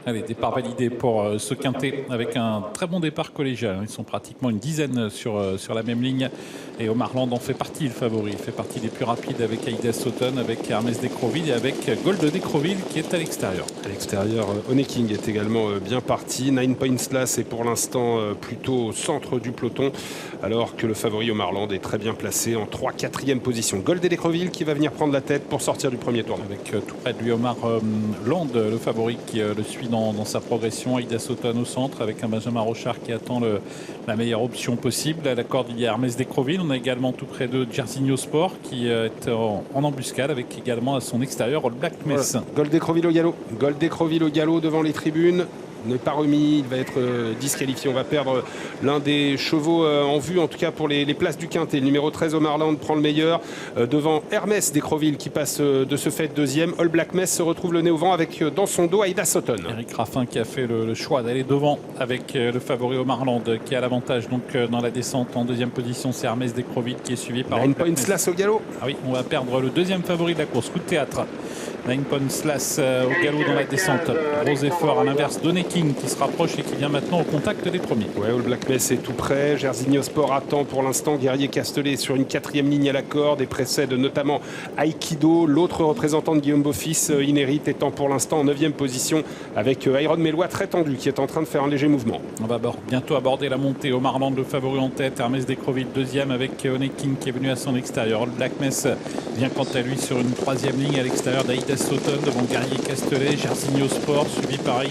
Allez, départ validé pour ce quintet avec un très bon départ collégial. Ils sont pratiquement une dizaine sur la même ligne. Et Omar Land en fait partie, le favori. Il fait partie des plus rapides avec Aïda Sauton, avec Hermès Decroville et avec Gold Decroville qui est à l'extérieur. À l'extérieur, Honey King est également bien parti. 9 Points Slash est pour l'instant plutôt au centre du peloton, alors que le favori Omar Land est très bien placé en 3-4e position. Gold Decroville qui va venir prendre la tête pour sortir du premier tournoi. Avec tout près de lui Omar Land, le favori qui le suit dans sa progression. Aïda Sauton au centre avec un Benjamin Rochard qui attend la meilleure option possible. À la corde, il y a Hermès Decroville. On a également tout près de Jairzinho Sport qui est en embuscade avec également à son extérieur All Black Mess. Voilà. Gold Decroville au galop. Gold Decroville au galop devant les tribunes. N'est pas remis, il va être disqualifié. On va perdre l'un des chevaux en vue, en tout cas pour les places du quintet. Le numéro 13, Omar Land, prend le meilleur devant Hermès Decroville qui passe de ce fait deuxième. All Black Mess se retrouve le nez au vent avec dans son dos Aïda Sauton. Eric Raffin qui a fait le choix d'aller devant avec le favori Omar Land qui a l'avantage donc dans la descente. En deuxième position, c'est Hermès Decroville qui est suivi par Nine Points Slash au galop. Ah oui, on va perdre le deuxième favori de la course, coup de théâtre. 9 Points Slash au galop dans la descente. Gros effort à l'inverse d'Honey King qui se rapproche et qui vient maintenant au contact des premiers. Ouais, All Black Mess est tout près. Jairzinho Sport attend pour l'instant. Guerrier Castellet sur une 4e ligne à la corde et précède notamment Aikido. L'autre représentant de Guillaume Beaufils, Inérit, étant pour l'instant en 9e position avec Iron Mélois très tendu qui est en train de faire un léger mouvement. On va bientôt aborder la montée. Omar Land, le favori en tête. Hermès Decroville deuxième avec Honey King qui est venu à son extérieur. All Black Mess vient quant à lui sur une 3e ligne à l'extérieur d'Aïda Sauton devant Guerrier Castellet. Jairzinho Sport suivi par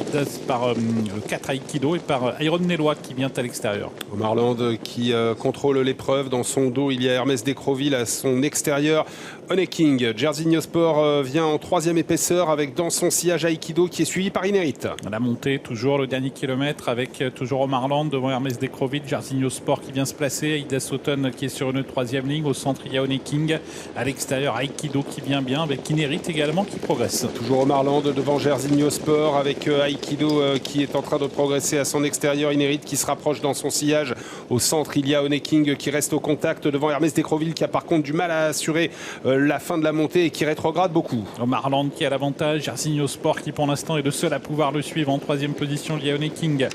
le 4 Aikido et par Iron Mélois qui vient à l'extérieur. Omar Land qui contrôle l'épreuve. Dans son dos, il y a Hermès Decroville à son extérieur. Honey King, Jairzinho Sport vient en 3e épaisseur avec dans son sillage Aikido qui est suivi par Inérit. La montée, toujours le dernier kilomètre avec toujours Omar Land devant Hermès Decroville, Jairzinho Sport qui vient se placer, Aïda Sauton qui est sur une 3e ligne. Au centre, il y a Honey King. À l'extérieur, Aikido qui vient bien avec Inérit également qui progresse. Toujours Omar Land devant Jairzinho Sport avec Aikido qui est en train de progresser à son extérieur. Inérit qui se rapproche dans son sillage. Au centre, il y a Honey King qui reste au contact devant Hermès Decroville qui a par contre du mal à assurer la fin de la montée et qui rétrograde beaucoup. Omar Land qui a l'avantage, Jairzinho Sport qui pour l'instant est le seul à pouvoir le suivre en 3e position. Il y a Honey King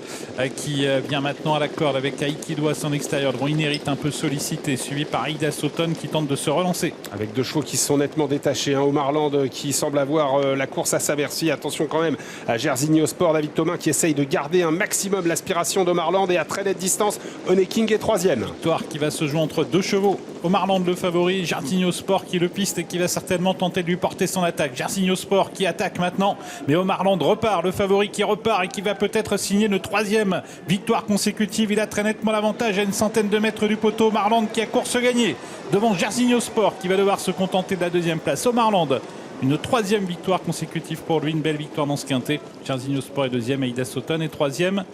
qui vient maintenant à la corde avec Aikido à son extérieur devant Inérit un peu sollicité, suivi par Aïda Sauton qui tente de se relancer. Avec deux chevaux qui sont nettement détachés. Omar Land qui semble avoir la course à sa merci. Attention quand même à Jairzinho Sport, David Thomas qui essaye de garder un maximum l'aspiration d'Omar Land et à très nette distance, Honey King est 3e. Victoire qui va se jouer entre deux chevaux. Omar Land le favori, Jairzinho Sport qui le piste et qui va certainement tenter de lui porter son attaque. Jairzinho Sport qui attaque maintenant, mais Omar Land repart, le favori qui repart et qui va peut-être signer une 3e victoire consécutive. Il a très nettement l'avantage à une centaine de mètres du poteau. Omar Land qui a course gagnée devant Jairzinho Sport qui va devoir se contenter de la 2e place. Omar Land, une 3e victoire consécutive pour lui, une belle victoire dans ce quintet. Jairzinho Sport est 2e, Aïda Sauton est 3e.